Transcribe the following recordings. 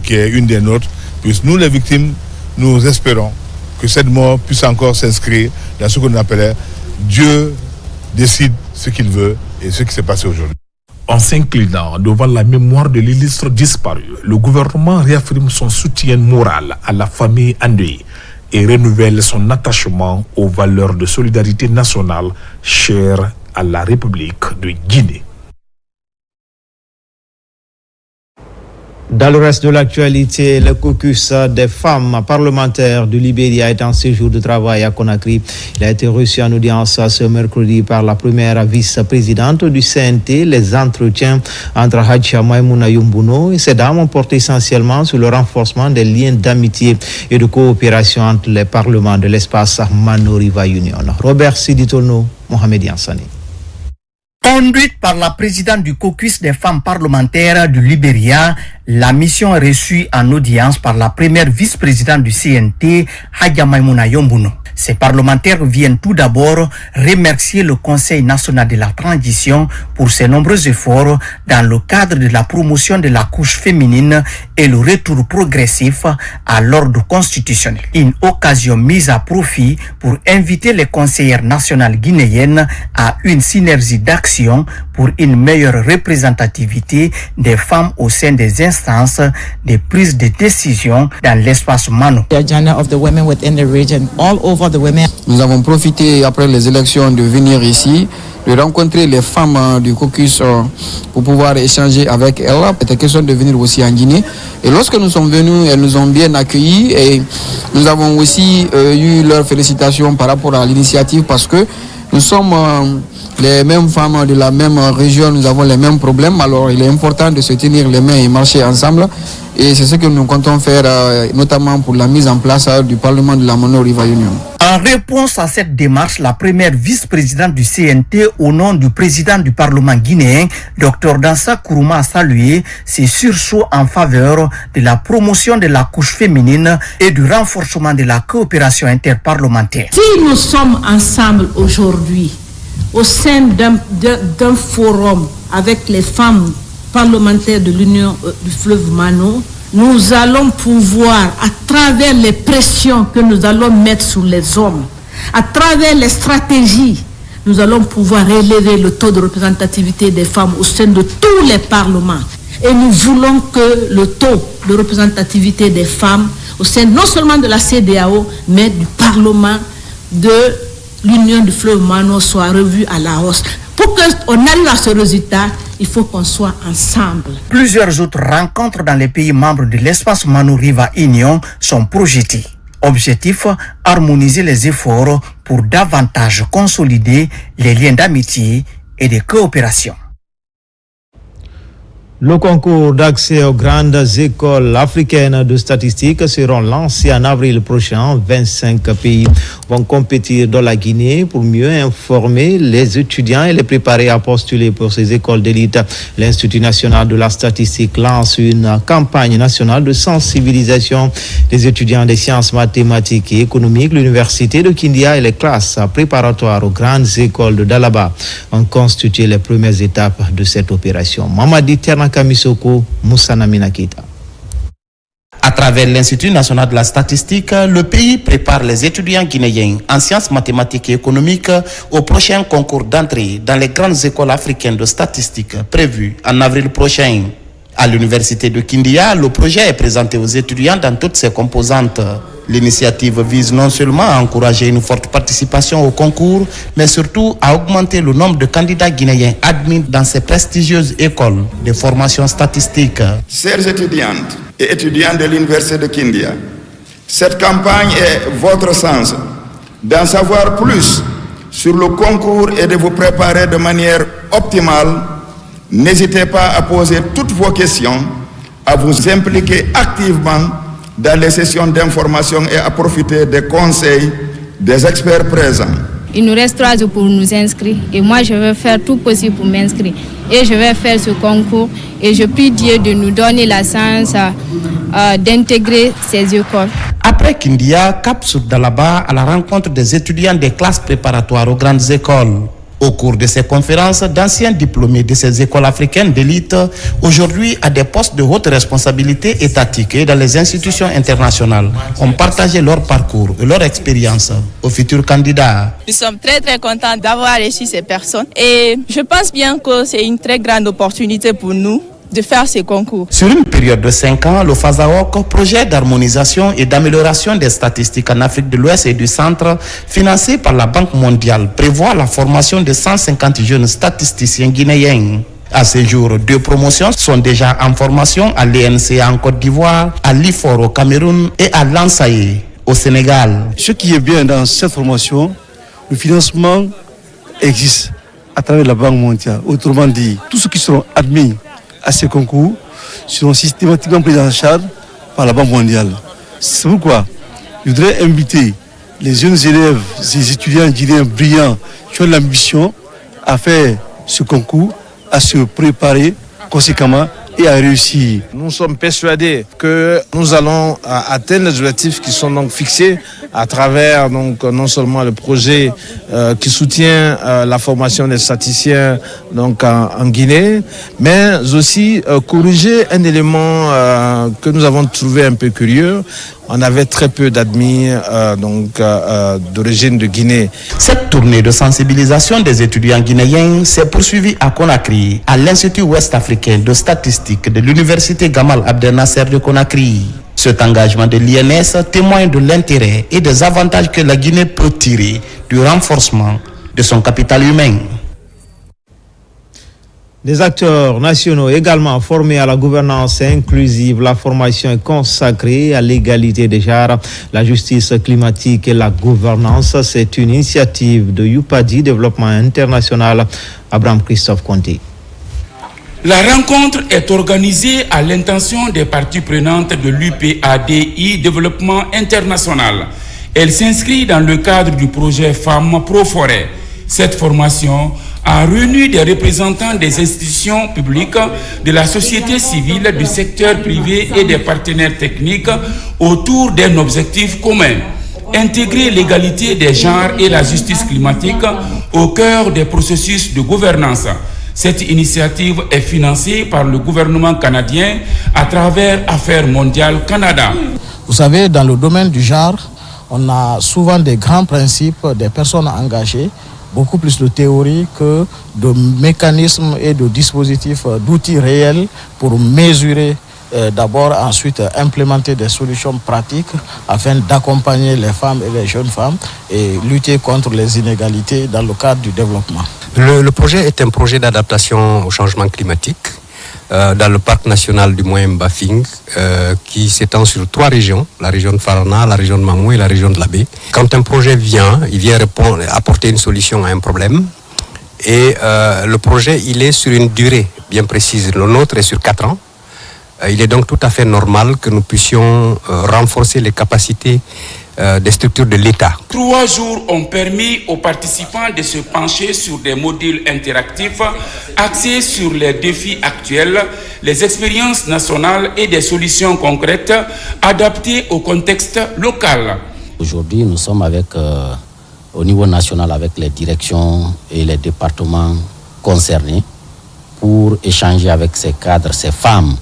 qui est une des nôtres, puisque nous les victimes, nous espérons que cette mort puisse encore s'inscrire dans ce qu'on appelait Dieu décide ce qu'il veut et ce qui s'est passé aujourd'hui. En s'inclinant devant la mémoire de l'illustre disparu, le gouvernement réaffirme son soutien moral à la famille endeuillée et renouvelle son attachement aux valeurs de solidarité nationale chères à la République de Guinée. Dans le reste de l'actualité, le caucus des femmes parlementaires du Libéria est en séjour de travail à Conakry. Il a été reçu en audience ce mercredi par la première vice-présidente du CNT. Les entretiens entre Hadja Maïmouna Yombouno et ses dames ont porté essentiellement sur le renforcement des liens d'amitié et de coopération entre les parlements de l'espace Mano River Union. Robert Siditono, Mohamed Yansani. Conduite par la présidente du caucus des femmes parlementaires du Libéria, la mission est reçue en audience par la première vice-présidente du CNT, Hadja Maïmouna Yombouno. Ces parlementaires viennent tout d'abord remercier le Conseil national de la transition pour ses nombreux efforts dans le cadre de la promotion de la couche féminine et le retour progressif à l'ordre constitutionnel. Une occasion mise à profit pour inviter les conseillères nationales guinéennes à une synergie d'action pour une meilleure représentativité des femmes au sein des instances de prise de décision dans l'espace Mano. The agenda of the women within the region, all over the women. Nous avons profité après les élections de venir ici, de rencontrer les femmes du caucus pour pouvoir échanger avec elles. C'était question de venir aussi en Guinée. Et lorsque nous sommes venus, elles nous ont bien accueillis et nous avons aussi eu leurs félicitations par rapport à l'initiative parce que nous sommes les mêmes femmes de la même région, nous avons les mêmes problèmes. Alors il est important de se tenir les mains et marcher ensemble. Et c'est ce que nous comptons faire, notamment pour la mise en place du Parlement de la Mano River Union. En réponse à cette démarche, la première vice-présidente du CNT, au nom du président du Parlement guinéen, Dr Dansa Kourouma, a salué ses sursauts en faveur de la promotion de la couche féminine et du renforcement de la coopération interparlementaire. Si nous sommes ensemble aujourd'hui, au sein d'un forum avec les femmes parlementaires de l'Union du fleuve Mano, nous allons pouvoir, à travers les pressions que nous allons mettre sur les hommes, à travers les stratégies, nous allons pouvoir élever le taux de représentativité des femmes au sein de tous les parlements. Et nous voulons que le taux de représentativité des femmes au sein non seulement de la CEDEAO, mais du Parlement de l'Union du fleuve Mano soit revu à la hausse. Pour qu'on arrive à ce résultat, il faut qu'on soit ensemble. Plusieurs autres rencontres dans les pays membres de l'espace Mano River Union sont projetées. Objectif, harmoniser les efforts pour davantage consolider les liens d'amitié et de coopération. Le concours d'accès aux grandes écoles africaines de statistiques seront lancés en avril prochain. 25 pays vont compétir dans la Guinée pour mieux informer les étudiants et les préparer à postuler pour ces écoles d'élite. L'Institut national de la statistique lance une campagne nationale de sensibilisation des étudiants des sciences mathématiques et économiques. L'université de Kindia et les classes préparatoires aux grandes écoles de Dalaba ont constitué les premières étapes de cette opération. Mamadi Kamisoko, Moussa Naminakita. À travers l'Institut national de la statistique, le pays prépare les étudiants guinéens en sciences mathématiques et économiques au prochain concours d'entrée dans les grandes écoles africaines de statistique prévu en avril prochain. À l'université de Kindia, le projet est présenté aux étudiants dans toutes ses composantes. L'initiative vise non seulement à encourager une forte participation au concours, mais surtout à augmenter le nombre de candidats guinéens admis dans ces prestigieuses écoles de formation statistique. Chers étudiantes et étudiants de l'université de Kindia, cette campagne est votre chance d'en savoir plus sur le concours et de vous préparer de manière optimale. N'hésitez pas à poser toutes vos questions, à vous impliquer activement dans les sessions d'information et à profiter des conseils des experts présents. Il nous reste 3 jours pour nous inscrire et moi je vais faire tout possible pour m'inscrire et je vais faire ce concours et je prie Dieu de nous donner la chance d'intégrer ces écoles. Après Kindia, cap sur Dalaba à la rencontre des étudiants des classes préparatoires aux grandes écoles. Au cours de ces conférences, d'anciens diplômés de ces écoles africaines d'élite, aujourd'hui à des postes de haute responsabilité étatique et dans les institutions internationales, ont partagé leur parcours et leur expérience aux futurs candidats. Nous sommes très très contents d'avoir reçu ces personnes et je pense bien que c'est une très grande opportunité pour nous de faire ces concours. Sur une période de 5 ans, le FASAOC, projet d'harmonisation et d'amélioration des statistiques en Afrique de l'Ouest et du Centre, financé par la Banque mondiale, prévoit la formation de 150 jeunes statisticiens guinéens. À ce jour, 2 promotions sont déjà en formation à l'ENCA en Côte d'Ivoire, à l'IFOR au Cameroun et à l'ANSAE au Sénégal. Ce qui est bien dans cette formation, le financement existe à travers la Banque mondiale. Autrement dit, tous ceux qui seront admis à ces concours seront systématiquement pris en charge par la Banque mondiale. C'est pourquoi je voudrais inviter les jeunes élèves, ces étudiants guinéens brillants qui ont l'ambition à faire ce concours, à se préparer conséquemment et à réussir. Nous sommes persuadés que nous allons atteindre les objectifs qui sont donc fixés à travers donc non seulement le projet qui soutient la formation des statisticiens donc en Guinée, mais aussi corriger un élément que nous avons trouvé un peu curieux. On avait très peu d'admis d'origine de Guinée. Cette tournée de sensibilisation des étudiants guinéens s'est poursuivie à Conakry, à l'Institut ouest-africain de statistique de l'Université Gamal Abdel Nasser de Conakry. Cet engagement de l'INS témoigne de l'intérêt et des avantages que la Guinée peut tirer du renforcement de son capital humain. Des acteurs nationaux également formés à la gouvernance inclusive, la formation est consacrée à l'égalité des genres, la justice climatique et la gouvernance. C'est une initiative de UPADI Développement International. Abraham Christophe Conté. La rencontre est organisée à l'intention des parties prenantes de l'UPADI Développement International. Elle s'inscrit dans le cadre du projet Femmes Pro Forêt. Cette formation a réuni des représentants des institutions publiques, de la société civile, du secteur privé et des partenaires techniques autour d'un objectif commun: intégrer l'égalité des genres et la justice climatique au cœur des processus de gouvernance. Cette initiative est financée par le gouvernement canadien à travers Affaires mondiales Canada. Vous savez, dans le domaine du genre, on a souvent des grands principes, des personnes engagées, beaucoup plus de théorie que de mécanismes et de dispositifs, d'outils réels pour mesurer, d'abord, ensuite implémenter des solutions pratiques afin d'accompagner les femmes et les jeunes femmes et lutter contre les inégalités dans le cadre du développement. Le projet est un projet d'adaptation au changement climatique dans le parc national du Moyen-Bafing qui s'étend sur 3 régions, la région de Farana, la région de Mamou et la région de Labé. Quand un projet vient, il vient apporter une solution à un problème et le projet il est sur une durée bien précise. Le nôtre est sur 4 ans. Il est donc tout à fait normal que nous puissions renforcer les capacités des structures de l'État. 3 jours ont permis aux participants de se pencher sur des modules interactifs axés sur les défis actuels, les expériences nationales et des solutions concrètes adaptées au contexte local. Aujourd'hui, nous sommes au niveau national avec les directions et les départements concernés pour échanger avec ces cadres, ces femmes,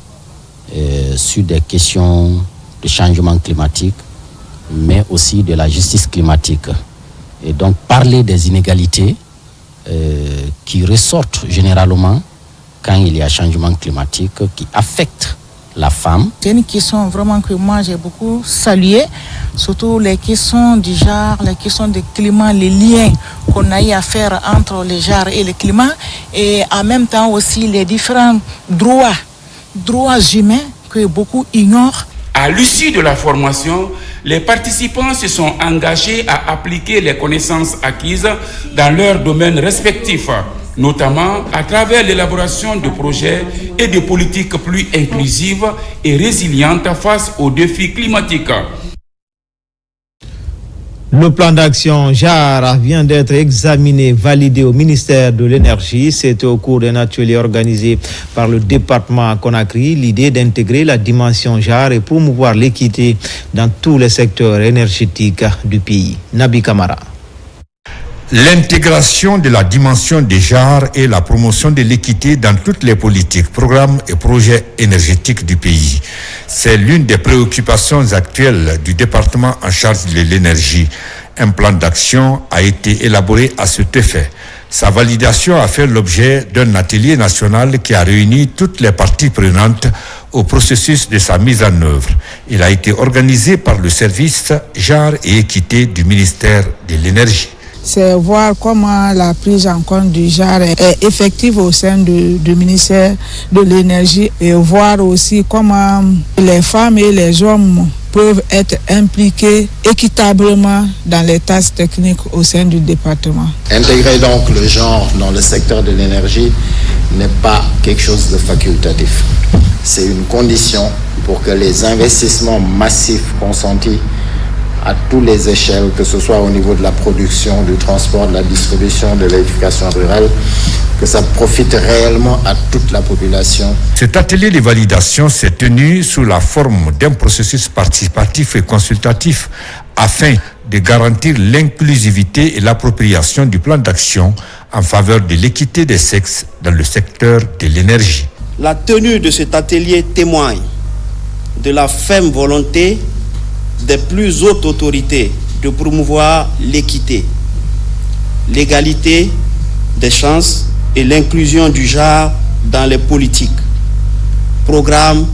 sur des questions de changement climatique, mais aussi de la justice climatique. Et donc parler des inégalités qui ressortent généralement quand il y a changement climatique qui affecte la femme. C'est une question vraiment que moi j'ai beaucoup salué, surtout les questions du genre, les questions du climat, les liens qu'on a eu à faire entre le genre et le climat, et en même temps aussi les différents droits humains que beaucoup ignorent. À l'issue de la formation, les participants se sont engagés à appliquer les connaissances acquises dans leurs domaines respectifs, notamment à travers l'élaboration de projets et de politiques plus inclusives et résilientes face aux défis climatiques. Le plan d'action JAR vient d'être examiné, validé au ministère de l'Énergie. C'était au cours d'un atelier organisé par le département Conakry. L'idée d'intégrer la dimension JAR et promouvoir l'équité dans tous les secteurs énergétiques du pays. Nabi Kamara. L'intégration de la dimension des genres et la promotion de l'équité dans toutes les politiques, programmes et projets énergétiques du pays. C'est l'une des préoccupations actuelles du département en charge de l'énergie. Un plan d'action a été élaboré à cet effet. Sa validation a fait l'objet d'un atelier national qui a réuni toutes les parties prenantes au processus de sa mise en œuvre. Il a été organisé par le service genre et équité du ministère de l'énergie. C'est voir comment la prise en compte du genre est effective au sein du ministère de l'énergie et voir aussi comment les femmes et les hommes peuvent être impliqués équitablement dans les tâches techniques au sein du département. Intégrer donc le genre dans le secteur de l'énergie n'est pas quelque chose de facultatif. C'est une condition pour que les investissements massifs consentis à toutes les échelles, que ce soit au niveau de la production, du transport, de la distribution, de l'éducation rurale, que ça profite réellement à toute la population. Cet atelier de validation s'est tenu sous la forme d'un processus participatif et consultatif afin de garantir l'inclusivité et l'appropriation du plan d'action en faveur de l'équité des sexes dans le secteur de l'énergie. La tenue de cet atelier témoigne de la ferme volonté des plus hautes autorités de promouvoir l'équité, l'égalité des chances et l'inclusion du genre dans les politiques, programmes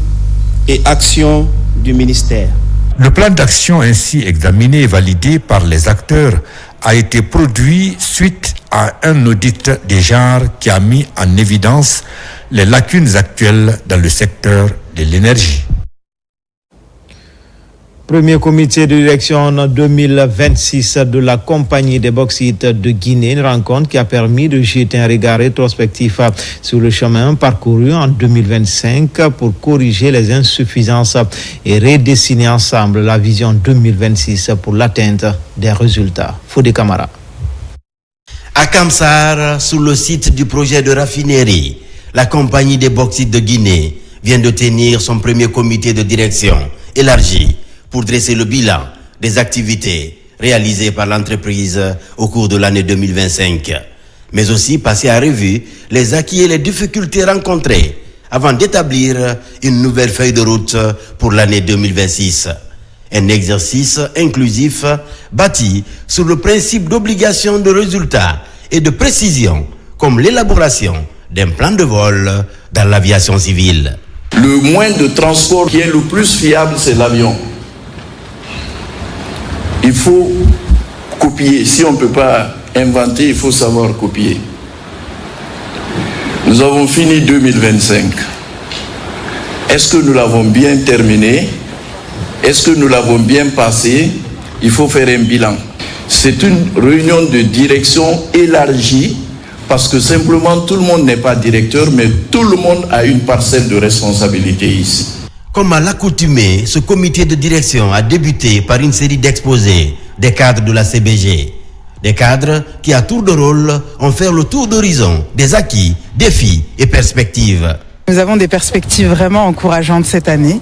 et actions du ministère. Le plan d'action ainsi examiné et validé par les acteurs a été produit suite à un audit des genres qui a mis en évidence les lacunes actuelles dans le secteur de l'énergie. Premier comité de direction 2026 de la compagnie des bauxites de Guinée, une rencontre qui a permis de jeter un regard rétrospectif sur le chemin parcouru en 2025 pour corriger les insuffisances et redessiner ensemble la vision 2026 pour l'atteinte des résultats. Fodé Camara. À Kamsar, sur le site du projet de raffinerie, la compagnie des bauxites de Guinée vient de tenir son premier comité de direction élargi pour dresser le bilan des activités réalisées par l'entreprise au cours de l'année 2025, mais aussi passer à revue les acquis et les difficultés rencontrées avant d'établir une nouvelle feuille de route pour l'année 2026. Un exercice inclusif bâti sur le principe d'obligation de résultats et de précision, comme l'élaboration d'un plan de vol dans l'aviation civile. Le moyen de transport qui est le plus fiable, c'est l'avion. Il faut copier. Si on ne peut pas inventer, il faut savoir copier. Nous avons fini 2025. Est-ce que nous l'avons bien terminé? Est-ce que nous l'avons bien passé? Il faut faire un bilan. C'est une réunion de direction élargie parce que simplement tout le monde n'est pas directeur, mais tout le monde a une parcelle de responsabilité ici. Comme à l'accoutumée, ce comité de direction a débuté par une série d'exposés des cadres de la CBG. Des cadres qui, à tour de rôle, ont fait le tour d'horizon des acquis, défis et perspectives. Nous avons des perspectives vraiment encourageantes cette année.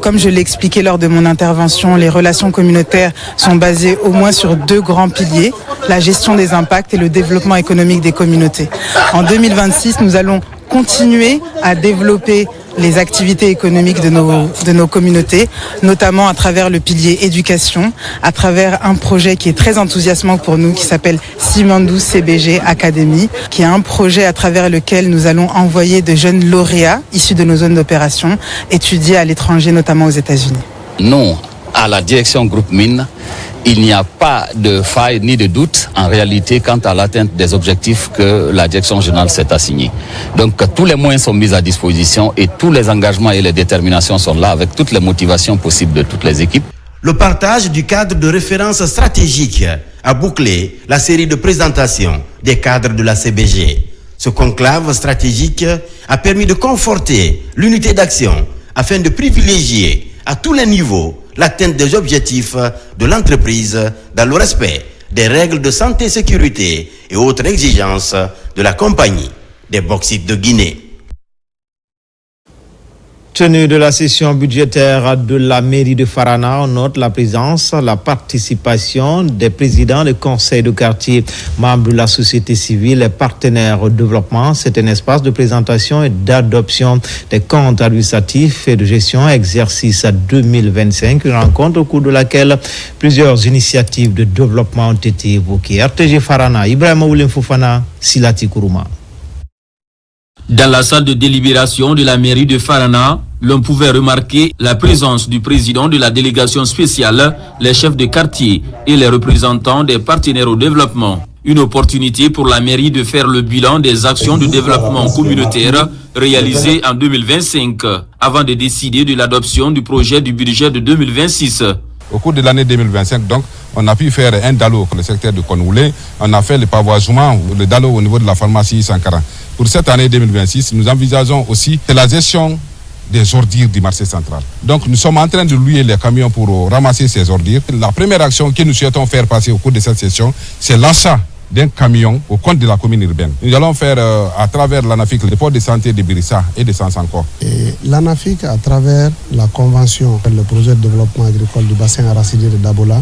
Comme je l'ai expliqué lors de mon intervention, les relations communautaires sont basées au moins sur deux grands piliers, la gestion des impacts et le développement économique des communautés. En 2026, nous allons continuer à développer les activités économiques de nos communautés, notamment à travers le pilier éducation, à travers un projet qui est très enthousiasmant pour nous, qui s'appelle Simandou CBG Academy, qui est un projet à travers lequel nous allons envoyer de jeunes lauréats issus de nos zones d'opération étudier à l'étranger, notamment aux États-Unis. Non, à la direction Groupe Mines, il n'y a pas de faille ni de doute en réalité quant à l'atteinte des objectifs que la direction générale s'est assignée. Donc tous les moyens sont mis à disposition et tous les engagements et les déterminations sont là avec toutes les motivations possibles de toutes les équipes. Le partage du cadre de référence stratégique a bouclé la série de présentations des cadres de la CBG. Ce conclave stratégique a permis de conforter l'unité d'action afin de privilégier à tous les niveaux l'atteinte des objectifs de l'entreprise dans le respect des règles de santé et sécurité et autres exigences de la compagnie des bauxites de Guinée. Tenue de la session budgétaire de la mairie de Farana, on note la présence, la participation des présidents des conseils de quartier, membres de la société civile et partenaires au développement. C'est un espace de présentation et d'adoption des comptes administratifs et de gestion exercice 2025, une rencontre au cours de laquelle plusieurs initiatives de développement ont été évoquées. RTG Farana, Ibrahima Oulim Fofana, Silati Kourouma. Dans la salle de délibération de la mairie de Farana, l'on pouvait remarquer la présence du président de la délégation spéciale, les chefs de quartier et les représentants des partenaires au développement. Une opportunité pour la mairie de faire le bilan des actions de développement communautaire réalisées en 2025, avant de décider de l'adoption du projet du budget de 2026. Au cours de l'année 2025, donc, on a pu faire un DALO pour le secteur de Konoulé. On a fait le pavoisement, le DALO au niveau de la pharmacie Sankara. Pour cette année 2026, nous envisageons aussi la gestion des ordures du marché central. Donc, nous sommes en train de louer les camions pour ramasser ces ordures. La première action que nous souhaitons faire passer au cours de cette session, c'est l'achat d'un camion au compte de la commune urbaine. Nous allons faire à travers l'ANAFIC le dépôt de santé de Birissa et de Sansanko. L'ANAFIC, à travers la convention, le projet de développement agricole du bassin arachidier de Dabola,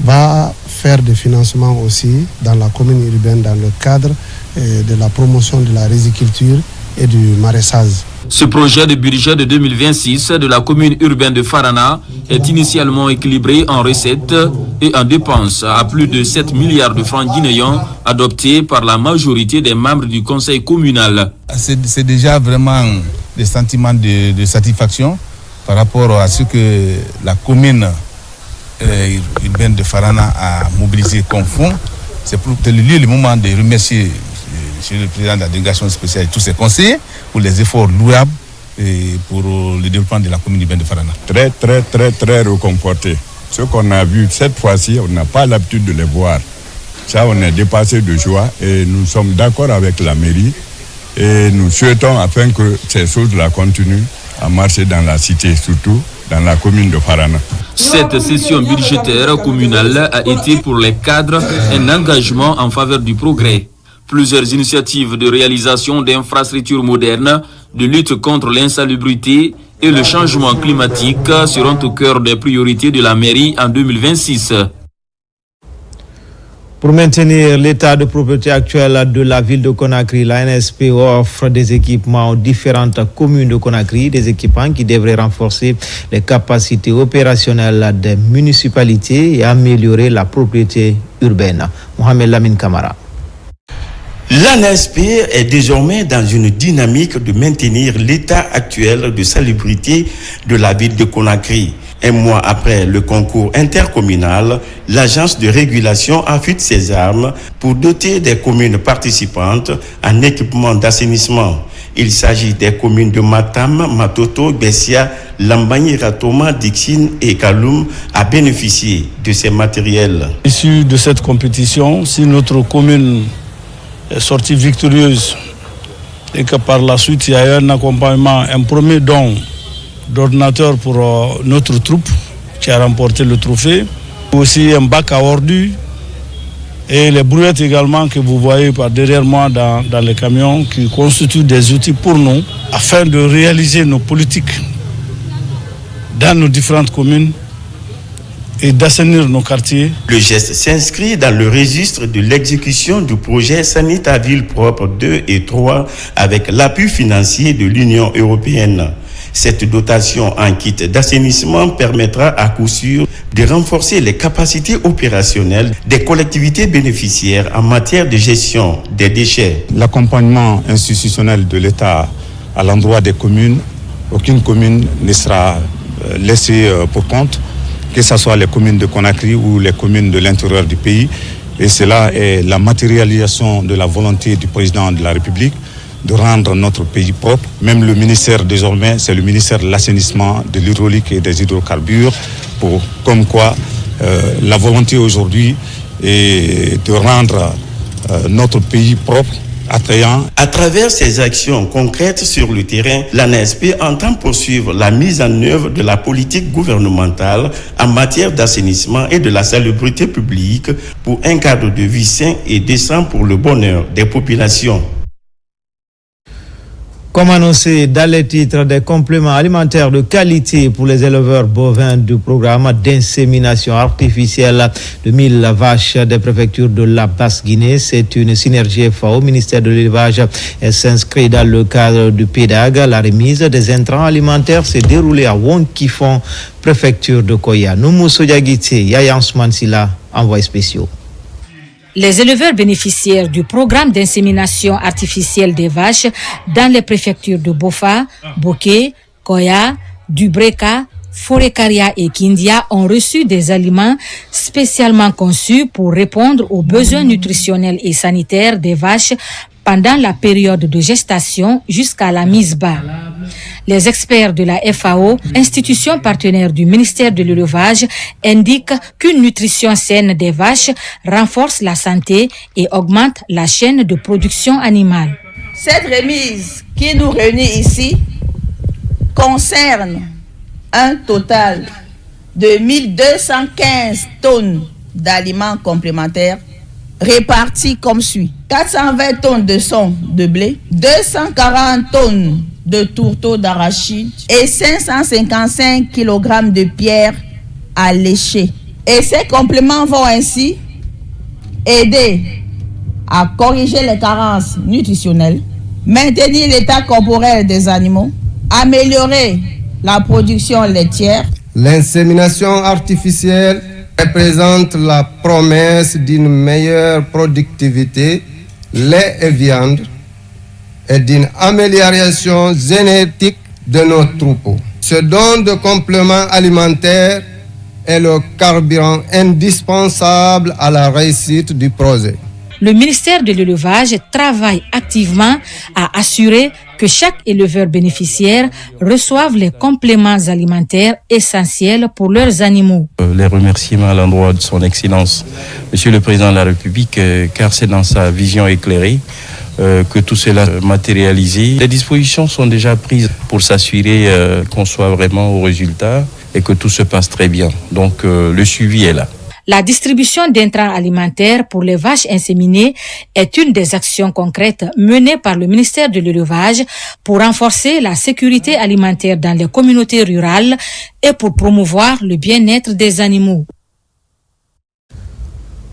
va faire des financements aussi dans la commune urbaine dans le cadre de la promotion de la riziculture et du maraîchage. Ce projet de budget de 2026 de la commune urbaine de Farana est initialement équilibré en recettes et en dépenses à plus de 7 milliards de francs guinéens adoptés par la majorité des membres du conseil communal. C'est déjà vraiment des sentiments de satisfaction par rapport à ce que la commune urbaine de Farana a mobilisé comme fonds. C'est pour le moment de remercier le président de la délégation spéciale et tous ses conseillers pour les efforts louables pour le développement de la commune urbaine de Farana. Très réconforté. Ce qu'on a vu cette fois-ci, on n'a pas l'habitude de les voir. Ça, on est dépassé de joie et nous sommes d'accord avec la mairie et nous souhaitons afin que ces choses-là continuent à marcher dans la cité, surtout dans la commune de Farana. Cette session budgétaire communale a été pour les cadres un engagement en faveur du progrès. Plusieurs initiatives de réalisation d'infrastructures modernes, de lutte contre l'insalubrité et le changement climatique seront au cœur des priorités de la mairie en 2026. Pour maintenir l'état de propriété actuel de la ville de Conakry, la NSP offre des équipements aux différentes communes de Conakry, des équipements qui devraient renforcer les capacités opérationnelles des municipalités et améliorer la propriété urbaine. Mohamed Lamine Kamara. L'ANSP est désormais dans une dynamique de maintenir l'état actuel de salubrité de la ville de Conakry. Un mois après le concours intercommunal, l'agence de régulation affûte ses armes pour doter des communes participantes en équipement d'assainissement. Il s'agit des communes de Matam, Matoto, Bessia, Lambagne, Ratoma, Dixine et Kaloum à bénéficier de ces matériels. Issu de cette compétition, si notre commune est sortie victorieuse et que par la suite il y a eu un accompagnement, un premier don d'ordinateur pour notre troupe qui a remporté le trophée, aussi un bac à ordures et les brouettes également que vous voyez par derrière moi dans les camions qui constituent des outils pour nous afin de réaliser nos politiques dans nos différentes communes et d'assainir nos quartiers. Le geste s'inscrit dans le registre de l'exécution du projet Sanita Ville Propre 2 et 3 avec l'appui financier de l'Union européenne. Cette dotation en kit d'assainissement permettra à coup sûr de renforcer les capacités opérationnelles des collectivités bénéficiaires en matière de gestion des déchets. L'accompagnement institutionnel de l'État à l'endroit des communes, aucune commune ne sera laissée pour compte, que ce soit les communes de Conakry ou les communes de l'intérieur du pays. Et cela est la matérialisation de la volonté du président de la République de rendre notre pays propre. Même le ministère désormais, c'est le ministère de l'assainissement, de l'hydraulique et des hydrocarbures, comme quoi la volonté aujourd'hui est de rendre notre pays propre, attrayant. À travers ces actions concrètes sur le terrain, l'ANSP entend poursuivre la mise en œuvre de la politique gouvernementale en matière d'assainissement et de la salubrité publique pour un cadre de vie sain et décent pour le bonheur des populations. Comme annoncé dans les titres, des compléments alimentaires de qualité pour les éleveurs bovins du programme d'insémination artificielle de 1000 vaches des préfectures de la Basse-Guinée. C'est une synergie FAO au ministère de l'élevage et s'inscrit dans le cadre du PEDAG. La remise des intrants alimentaires s'est déroulée à Wonkifon, préfecture de Koya. Noumousso Diagite, Yaya Ousmane Silla, envoyé spéciaux. Les éleveurs bénéficiaires du programme d'insémination artificielle des vaches dans les préfectures de Bofa, Boké, Koya, Dubreka, Forekaria et Kindia ont reçu des aliments spécialement conçus pour répondre aux besoins nutritionnels et sanitaires des vaches pendant la période de gestation jusqu'à la mise bas. Les experts de la FAO, institution partenaire du ministère de l'élevage, indiquent qu'une nutrition saine des vaches renforce la santé et augmente la chaîne de production animale. Cette remise qui nous réunit ici concerne un total de 1215 tonnes d'aliments complémentaires répartis comme suit. 420 tonnes de son de blé, 240 tonnes de tourteaux d'arachide et 555 kg de pierres à lécher. Et ces compléments vont ainsi aider à corriger les carences nutritionnelles, maintenir l'état corporel des animaux, améliorer la production laitière. L'insémination artificielle représente la promesse d'une meilleure productivité, lait et viande, et d'une amélioration génétique de nos troupeaux. Ce don de compléments alimentaires est le carburant indispensable à la réussite du projet. Le ministère de l'élevage travaille activement à assurer que chaque éleveur bénéficiaire reçoive les compléments alimentaires essentiels pour leurs animaux. Les remerciements à l'endroit de son Excellence, Monsieur le Président de la République, car c'est dans sa vision éclairée que tout cela est matérialisé. Les dispositions sont déjà prises pour s'assurer qu'on soit vraiment au résultat et que tout se passe très bien. Donc le suivi est là. La distribution d'intrants alimentaires pour les vaches inséminées est une des actions concrètes menées par le ministère de l'élevage pour renforcer la sécurité alimentaire dans les communautés rurales et pour promouvoir le bien-être des animaux.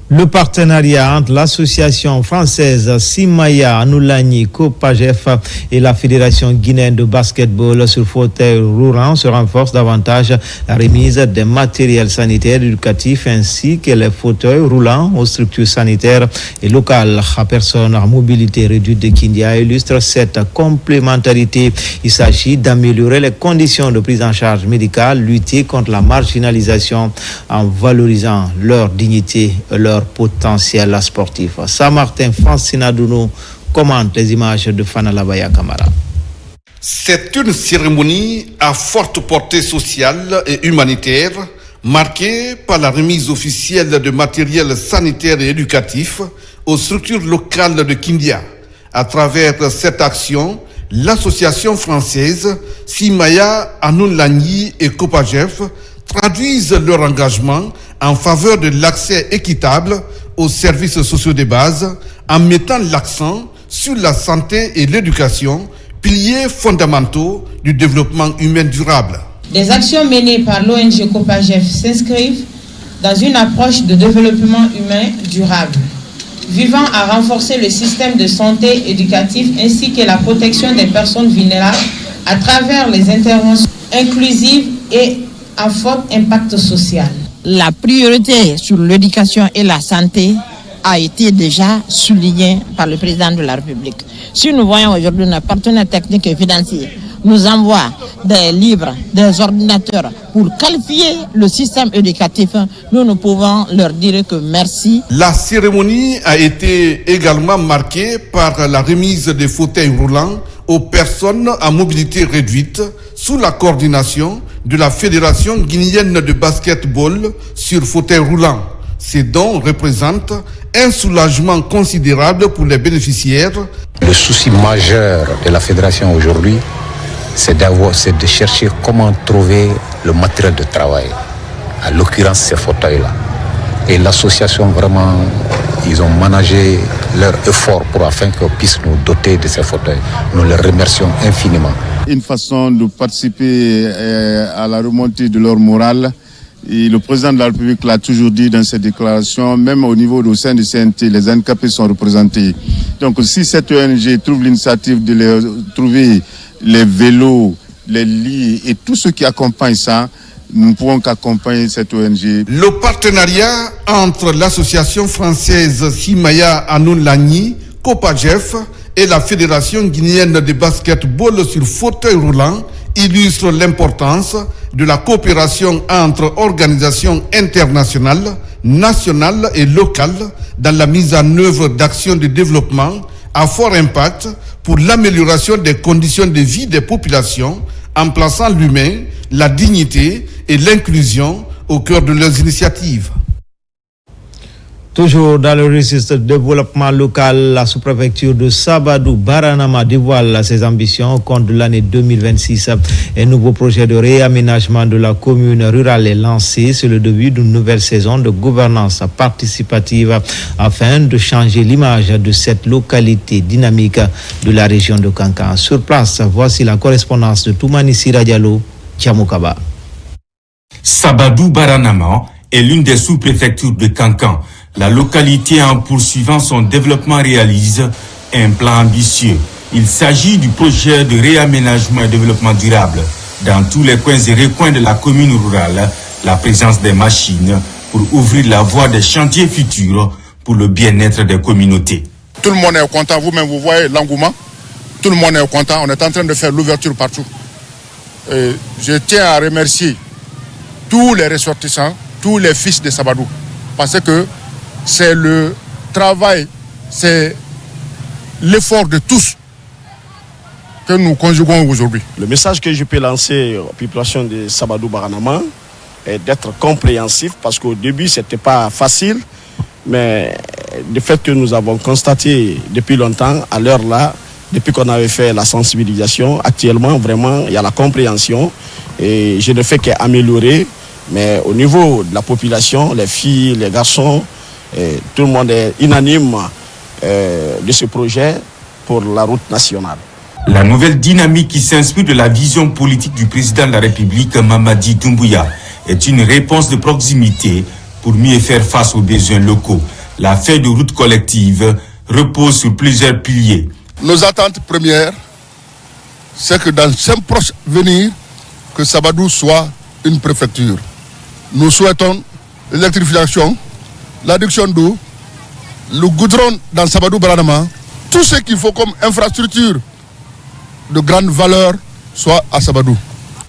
Le partenariat entre l'association française Simaya Anoulani Copagef et la Fédération guinéenne de basketball sur fauteuil roulant se renforce davantage. La remise des matériels sanitaires éducatifs ainsi que les fauteuils roulants aux structures sanitaires et locales à personnes à mobilité réduite de Kindia illustre cette complémentarité. Il s'agit d'améliorer les conditions de prise en charge médicale, lutter contre la marginalisation en valorisant leur dignité et leur potentiel sportif. Saint-Martin Francina-Dounou commente les images de Fanalabaya Kamara. C'est une cérémonie à forte portée sociale et humanitaire, marquée par la remise officielle de matériel sanitaire et éducatif aux structures locales de Kindia. À travers cette action, l'association française Simaya Anoulani et Copagef traduisent leur engagement en faveur de l'accès équitable aux services sociaux de base en mettant l'accent sur la santé et l'éducation, piliers fondamentaux du développement humain durable. Les actions menées par l'ONG Copagef s'inscrivent dans une approche de développement humain durable, visant à renforcer le système de santé éducatif ainsi que la protection des personnes vulnérables à travers les interventions inclusives et à fort impact social. La priorité sur l'éducation et la santé a été déjà soulignée par le président de la République. Si nous voyons aujourd'hui nos partenaires techniques et financiers nous envoient des livres, des ordinateurs pour qualifier le système éducatif, nous pouvons leur dire que merci. La cérémonie a été également marquée par la remise des fauteuils roulants aux personnes à mobilité réduite sous la coordination de la Fédération guinéenne de basketball sur fauteuil roulant. Ces dons représentent un soulagement considérable pour les bénéficiaires. Le souci majeur de la Fédération aujourd'hui, c'est de chercher comment trouver le matériel de travail, à l'occurrence ces fauteuils-là. Et l'association vraiment ils ont managé leur effort afin qu'on puisse nous doter de ces fauteuils. Nous les remercions infiniment. Une façon de participer à la remontée de leur morale. Et le président de la République l'a toujours dit dans ses déclarations, même au niveau du sein du CNT, les handicapés sont représentés. Donc si cette ONG trouve l'initiative de trouver les vélos, les lits et tout ce qui accompagne ça, nous ne pouvons qu'accompagner cette ONG. Le partenariat entre l'association française Simaya Anoun Lagni, COPAGEF et la Fédération guinéenne de basketball sur fauteuil roulant illustre l'importance de la coopération entre organisations internationales, nationales et locales dans la mise en œuvre d'actions de développement à fort impact pour l'amélioration des conditions de vie des populations en plaçant l'humain, la dignité et l'inclusion au cœur de leurs initiatives. Toujours dans le registre de développement local, la sous-préfecture de Sabadou Baranama dévoile ses ambitions au compte de l'année 2026. Un nouveau projet de réaménagement de la commune rurale est lancé. C'est le début d'une nouvelle saison de gouvernance participative afin de changer l'image de cette localité dynamique de la région de Kankan. Sur place, voici la correspondance de Toumani Sira Diallo, Tchamoukaba. Sabadou Baranama est l'une des sous-préfectures de Kankan. La localité, en poursuivant son développement, réalise un plan ambitieux. Il s'agit du projet de réaménagement et développement durable. Dans tous les coins et recoins de la commune rurale, la présence des machines pour ouvrir la voie des chantiers futurs pour le bien-être des communautés. Tout le monde est content, vous-même vous voyez l'engouement. Tout le monde est content, on est en train de faire l'ouverture partout. Et je tiens à remercier tous les ressortissants, tous les fils de Sabadou, parce que c'est le travail, c'est l'effort de tous que nous conjuguons aujourd'hui. Le message que je peux lancer aux populations de Sabadou Baranama est d'être compréhensif parce qu'au début, ce n'était pas facile, mais le fait que nous avons constaté depuis longtemps, à l'heure là, depuis qu'on avait fait la sensibilisation, actuellement, vraiment, il y a la compréhension et je ne fais qu'améliorer, mais au niveau de la population, les filles, les garçons, et tout le monde est unanime de ce projet pour la route nationale. La nouvelle dynamique qui s'inspire de la vision politique du président de la République, Mamadi Doumbouya, est une réponse de proximité pour mieux faire face aux besoins locaux. La feuille de route collective repose sur plusieurs piliers. Nos attentes premières, c'est que dans le proche venir, que Sabadou soit une préfecture. Nous souhaitons l'électrification, l'adduction d'eau, le goudron dans Sabadou Baranama, tout ce qu'il faut comme infrastructure de grande valeur soit à Sabadou.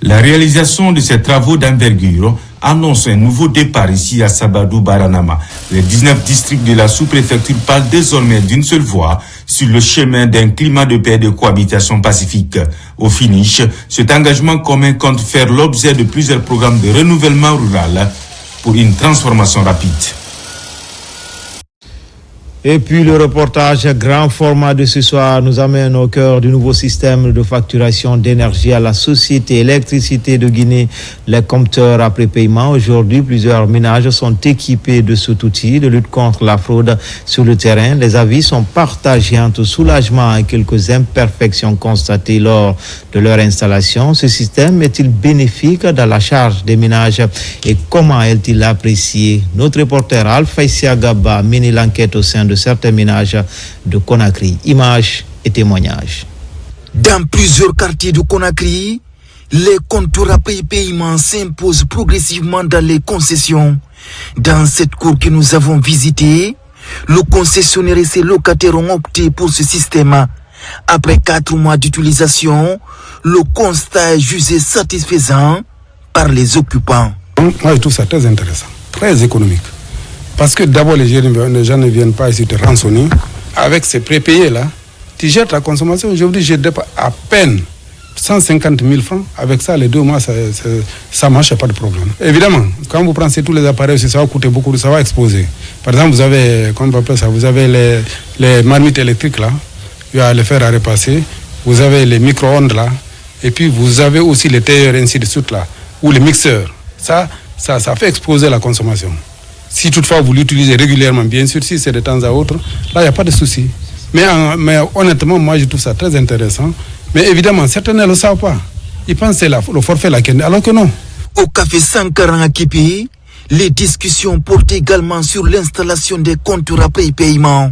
La réalisation de ces travaux d'envergure annonce un nouveau départ ici à Sabadou Baranama. Les 19 districts de la sous-préfecture parlent désormais d'une seule voix sur le chemin d'un climat de paix et de cohabitation pacifique. Au finish, cet engagement commun compte faire l'objet de plusieurs programmes de renouvellement rural pour une transformation rapide. Et puis le reportage grand format de ce soir nous amène au cœur du nouveau système de facturation d'énergie à la société électricité de Guinée, les compteurs à prépaiement. Aujourd'hui, plusieurs ménages sont équipés de cet outil de lutte contre la fraude sur le terrain. Les avis sont partagés entre soulagement et quelques imperfections constatées lors de leur installation. Ce système est-il bénéfique dans la charge des ménages et comment est-il apprécié? Notre reporter Alpha Siagaba mène l'enquête au sein de certains ménages de Conakry. Images et témoignages. Dans plusieurs quartiers de Conakry, les compteurs à paiement s'imposent progressivement dans les concessions. Dans cette cour que nous avons visitée, le concessionnaire et ses locataires ont opté pour ce système. Après 4 mois d'utilisation, le constat est jugé satisfaisant par les occupants. Moi, je trouve ça très intéressant, très économique. Parce que d'abord, les gens ne viennent pas ici te rançonner. Avec ces prépayés-là, tu jettes ta consommation. Aujourd'hui, je dépense à peine 150 000 francs. Avec ça, les 2 mois, ça marche, pas de problème. Évidemment, quand vous prenez tous les appareils, ça va coûter beaucoup, ça va exploser. Par exemple, vous avez, comment on appelle ça, vous avez les marmites électriques là, il va les faire à repasser. Vous avez les micro-ondes là, et puis vous avez aussi les tailleurs ainsi de suite là, ou les mixeurs. Ça fait exploser la consommation. Si toutefois vous l'utilisez régulièrement, bien sûr, si c'est de temps à autre, là, il n'y a pas de souci. Mais honnêtement, moi, je trouve ça très intéressant. Mais évidemment, certains ne le savent pas. Ils pensent que c'est le forfait la Kende, alors que non. Au café Sankara à Képé, les discussions portent également sur l'installation des compteurs à paiement.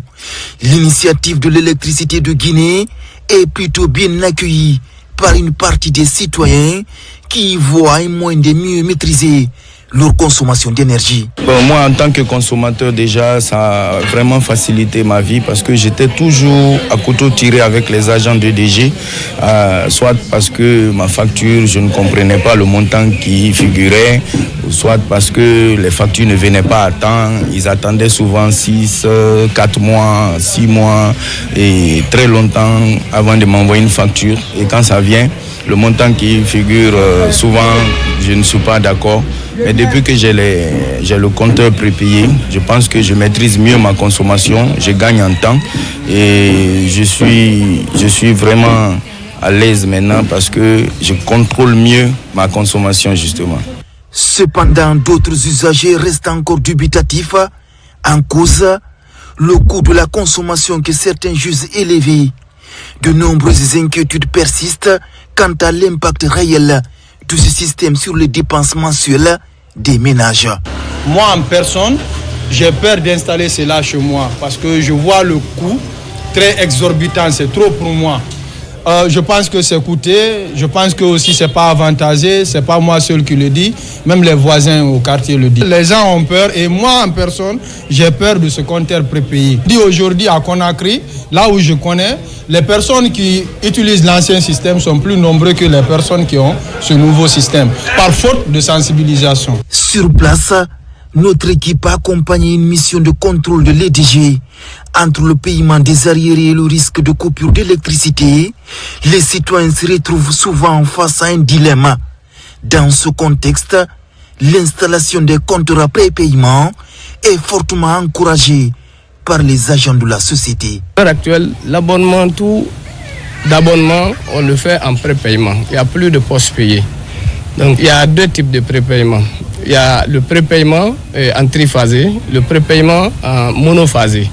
L'initiative de l'électricité de Guinée est plutôt bien accueillie par une partie des citoyens qui y voient un moyen de mieux maîtriser leur consommation d'énergie. Moi, en tant que consommateur, déjà, ça a vraiment facilité ma vie parce que j'étais toujours à couteau tiré avec les agents de DG, soit parce que ma facture, je ne comprenais pas le montant qui y figurait, soit parce que les factures ne venaient pas à temps. Ils attendaient souvent 6, 4 mois, 6 mois et très longtemps avant de m'envoyer une facture. Et quand ça vient, le montant qui figure, souvent, je ne suis pas d'accord. Mais depuis que j'ai le compteur prépayé, je pense que je maîtrise mieux ma consommation, je gagne en temps et je suis vraiment à l'aise maintenant parce que je contrôle mieux ma consommation justement. Cependant, d'autres usagers restent encore dubitatifs en cause le coût de la consommation que certains jugent élevé. De nombreuses inquiétudes persistent quant à l'impact réel de ce système sur les dépenses mensuelles des ménages. Moi en personne, j'ai peur d'installer cela chez moi parce que je vois le coût très exorbitant, c'est trop pour moi. Je pense que c'est coûteux, je pense que aussi c'est pas avantageux, c'est pas moi seul qui le dis, même les voisins au quartier le disent. Les gens ont peur et moi en personne, j'ai peur de ce compteur prépayé. Aujourd'hui à Conakry, là où je connais, les personnes qui utilisent l'ancien système sont plus nombreux que les personnes qui ont ce nouveau système, par faute de sensibilisation. Sur place, notre équipe a accompagné une mission de contrôle de l'EDG. Entre le paiement des arriérés et le risque de coupure d'électricité, les citoyens se retrouvent souvent face à un dilemme. Dans ce contexte, l'installation des compteurs à prépaiement est fortement encouragée par les agents de la société. À l'heure actuelle, l'abonnement, tout d'abonnement, on le fait en prépaiement. Il n'y a plus de postes payés. Donc il y a deux types de prépaiement. Il y a le prépaiement en triphasé, le prépaiement en monophasé.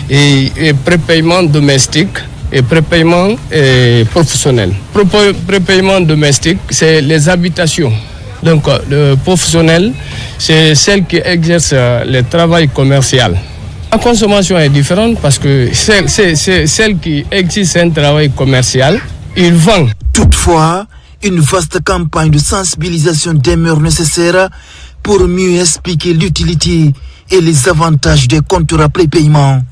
Et prépaiement domestique et prépaiement professionnel. Prépaiement domestique, c'est les habitations. Donc le professionnel, c'est celle qui exerce le travail commercial. La consommation est différente parce que c'est celle qui exerce un travail commercial, il vend. Toutefois, une vaste campagne de sensibilisation demeure nécessaire pour mieux expliquer l'utilité et les avantages des compteurs à prépaiement.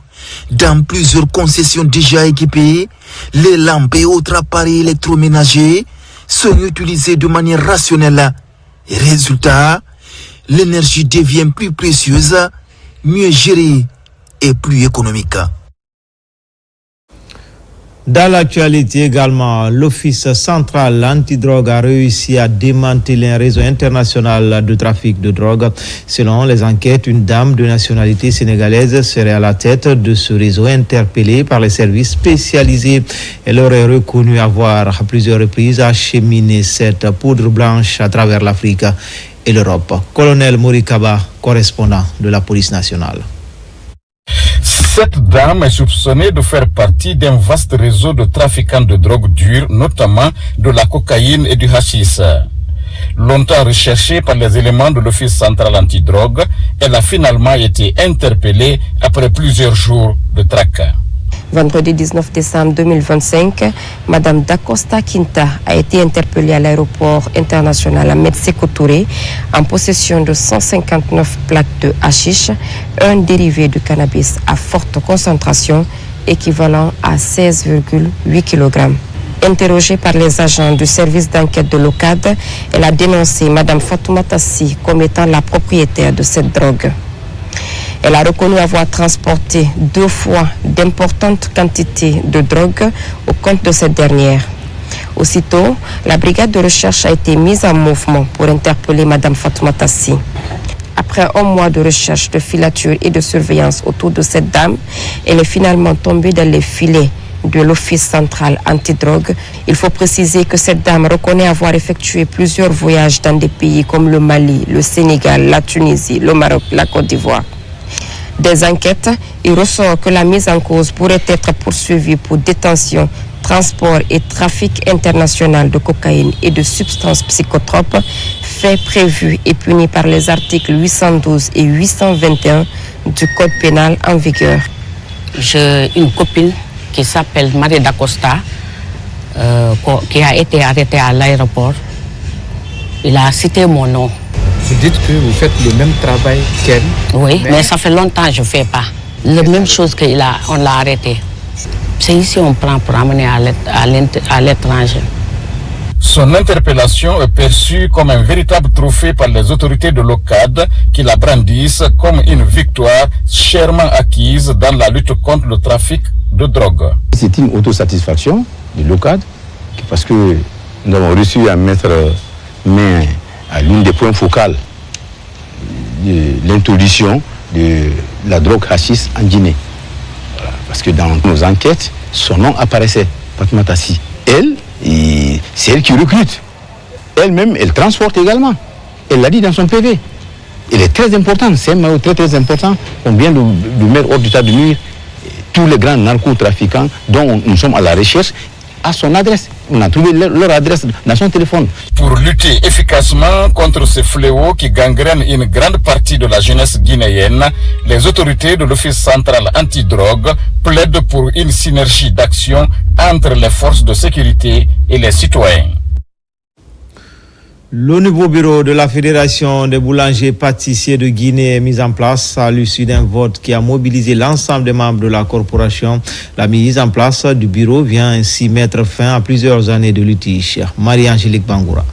Dans plusieurs concessions déjà équipées, les lampes et autres appareils électroménagers sont utilisés de manière rationnelle. Et résultat, l'énergie devient plus précieuse, mieux gérée et plus économique. Dans l'actualité également, l'Office central antidrogue a réussi à démanteler un réseau international de trafic de drogue. Selon les enquêtes, une dame de nationalité sénégalaise serait à la tête de ce réseau interpellé par les services spécialisés. Elle aurait reconnu avoir à plusieurs reprises acheminé cette poudre blanche à travers l'Afrique et l'Europe. Colonel Morikaba, correspondant de la police nationale. Cette dame est soupçonnée de faire partie d'un vaste réseau de trafiquants de drogue dure, notamment de la cocaïne et du hashish. Longtemps recherchée par les éléments de l'Office central antidrogue, elle a finalement été interpellée après plusieurs jours de traque. Vendredi 19 décembre 2025, Madame Dacosta Quinta a été interpellée à l'aéroport international Ahmed Sékou Touré en possession de 159 plaques de hashish, un dérivé du cannabis à forte concentration équivalent à 16,8 kg. Interrogée par les agents du service d'enquête de l'OCAD, elle a dénoncé Madame Fatoumata Sy comme étant la propriétaire de cette drogue. Elle a reconnu avoir transporté 2 fois d'importantes quantités de drogue au compte de cette dernière. Aussitôt, la brigade de recherche a été mise en mouvement pour interpeller Mme Fatoumata Sy. Après un mois de recherche, de filature et de surveillance autour de cette dame, elle est finalement tombée dans les filets de l'Office central antidrogue. Il faut préciser que cette dame reconnaît avoir effectué plusieurs voyages dans des pays comme le Mali, le Sénégal, la Tunisie, le Maroc, la Côte d'Ivoire. Des enquêtes, il ressort que la mise en cause pourrait être poursuivie pour détention, transport et trafic international de cocaïne et de substances psychotropes, fait prévu et puni par les articles 812 et 821 du Code pénal en vigueur. J'ai une copine qui s'appelle Marie Dacosta, qui a été arrêtée à l'aéroport. Il a cité mon nom. Vous dites que vous faites le même travail qu'elle? Oui, mais ça fait longtemps que je ne fais pas. La même chose qu'on l'a arrêté. C'est ici qu'on prend pour amener à l'étranger. Son interpellation est perçue comme un véritable trophée par les autorités de l'OCAD qui la brandissent comme une victoire chèrement acquise dans la lutte contre le trafic de drogue. C'est une autosatisfaction de l'OCAD parce que nous avons réussi à mettre main à l'une des points focaux de l'introduction de la drogue hashish en Guinée. Voilà. Parce que dans nos enquêtes, son nom apparaissait, Fatma Tassi. Elle, c'est elle qui recrute. Elle-même, elle transporte également. Elle l'a dit dans son PV. Elle est très importante, c'est un maillot très très important. On vient de mettre hors d'état de nuire tous les grands narcotrafiquants dont nous sommes à la recherche à son adresse. On a trouvé leur adresse dans son téléphone. Pour lutter efficacement contre ce fléau qui gangrène une grande partie de la jeunesse guinéenne, les autorités de l'Office central antidrogue plaident pour une synergie d'action entre les forces de sécurité et les citoyens. Le nouveau bureau de la Fédération des boulangers pâtissiers de Guinée est mis en place à l'issue d'un vote qui a mobilisé l'ensemble des membres de la corporation. La mise en place du bureau vient ainsi mettre fin à plusieurs années de litige. Marie-Angélique Bangoura.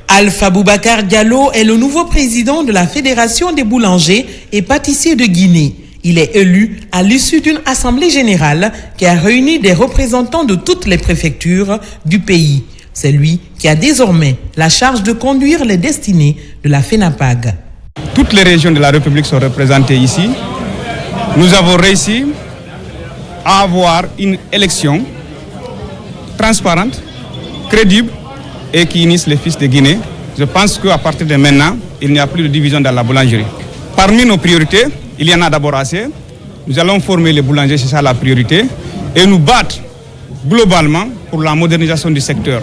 Alpha Boubacar Diallo est le nouveau président de la Fédération des boulangers et pâtissiers de Guinée. Il est élu à l'issue d'une assemblée générale qui a réuni des représentants de toutes les préfectures du pays. C'est lui qui a désormais la charge de conduire les destinées de la FENAPAG. Toutes les régions de la République sont représentées ici. Nous avons réussi à avoir une élection transparente, crédible et qui unisse les fils de Guinée. Je pense qu'à partir de maintenant, il n'y a plus de division dans la boulangerie. Parmi nos priorités, il y en a d'abord assez. Nous allons former les boulangers, c'est ça la priorité, et nous battre globalement pour la modernisation du secteur.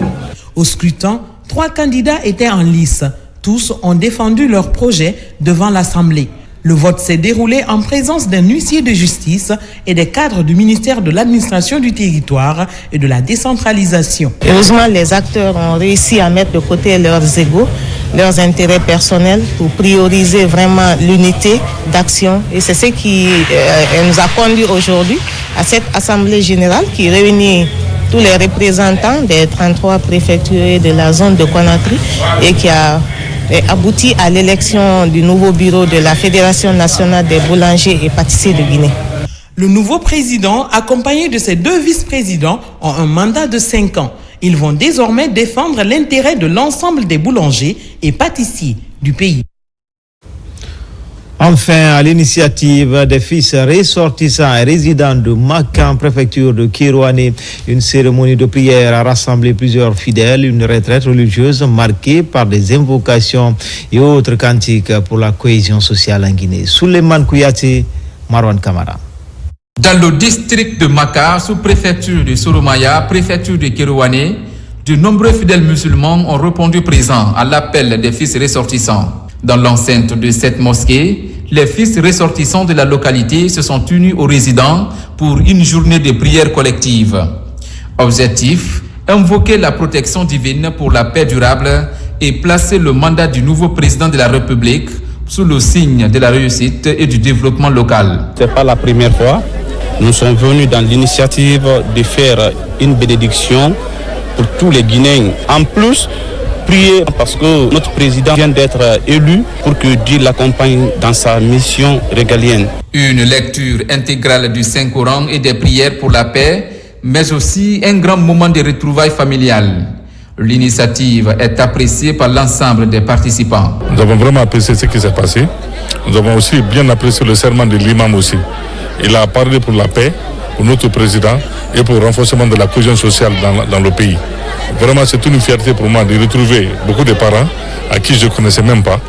Au scrutin, 3 candidats étaient en lice. Tous ont défendu leur projet devant l'Assemblée. Le vote s'est déroulé en présence d'un huissier de justice et des cadres du ministère de l'administration du territoire et de la décentralisation. Heureusement, les acteurs ont réussi à mettre de côté leurs égos, leurs intérêts personnels pour prioriser vraiment l'unité d'action. Et c'est ce qui nous a conduit aujourd'hui à cette Assemblée générale qui réunit tous les représentants des 33 préfectures de la zone de Conakry et qui a abouti à l'élection du nouveau bureau de la Fédération nationale des boulangers et pâtissiers de Guinée. Le nouveau président, accompagné de ses 2 vice-présidents, ont un mandat de 5 ans. Ils vont désormais défendre l'intérêt de l'ensemble des boulangers et pâtissiers du pays. Enfin, à l'initiative des fils ressortissants et résidents de Makan, préfecture de Kirouané, une cérémonie de prière a rassemblé plusieurs fidèles, une retraite religieuse marquée par des invocations et autres cantiques pour la cohésion sociale en Guinée. Souleymane Kouyaté, Marwan Kamara. Dans le district de Maka, sous-préfecture de Soromaya, préfecture de Kirouané, de nombreux fidèles musulmans ont répondu présents à l'appel des fils ressortissants. Dans l'enceinte de cette mosquée, les fils ressortissants de la localité se sont unis aux résidents pour une journée de prière collective. Objectif, invoquer la protection divine pour la paix durable et placer le mandat du nouveau président de la République sous le signe de la réussite et du développement local. Ce n'est pas la première fois. Nous sommes venus dans l'initiative de faire une bénédiction pour tous les Guinéens. En plus, prier parce que notre président vient d'être élu pour que Dieu l'accompagne dans sa mission régalienne. Une lecture intégrale du Saint-Coran et des prières pour la paix, mais aussi un grand moment de retrouvailles familiales. L'initiative est appréciée par l'ensemble des participants. Nous avons vraiment apprécié ce qui s'est passé. Nous avons aussi bien apprécié le serment de l'imam aussi. Il a parlé pour la paix pour notre président et pour le renforcement de la cohésion sociale dans le pays. Vraiment, c'est une fierté pour moi de retrouver beaucoup de parents à qui je ne connaissais même pas.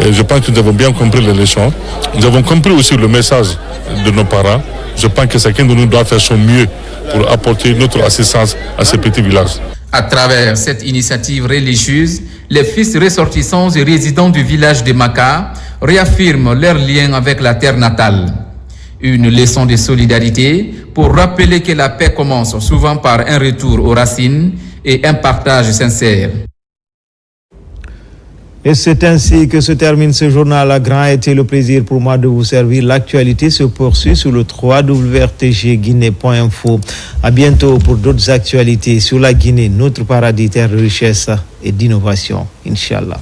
Et je pense que nous avons bien compris les leçons. Nous avons compris aussi le message de nos parents. Je pense que chacun de nous doit faire son mieux pour apporter notre assistance à ces petits villages. À travers cette initiative religieuse, les fils ressortissants et résidents du village de Maka réaffirment leur lien avec la terre natale. Une leçon de solidarité pour rappeler que la paix commence souvent par un retour aux racines et un partage sincère. Et c'est ainsi que se termine ce journal. A grand été le plaisir pour moi de vous servir. L'actualité se poursuit sur le www.rtgguinée.info. À bientôt pour d'autres actualités sur la Guinée, notre paradis, terre de richesse et d'innovation. Inch'Allah.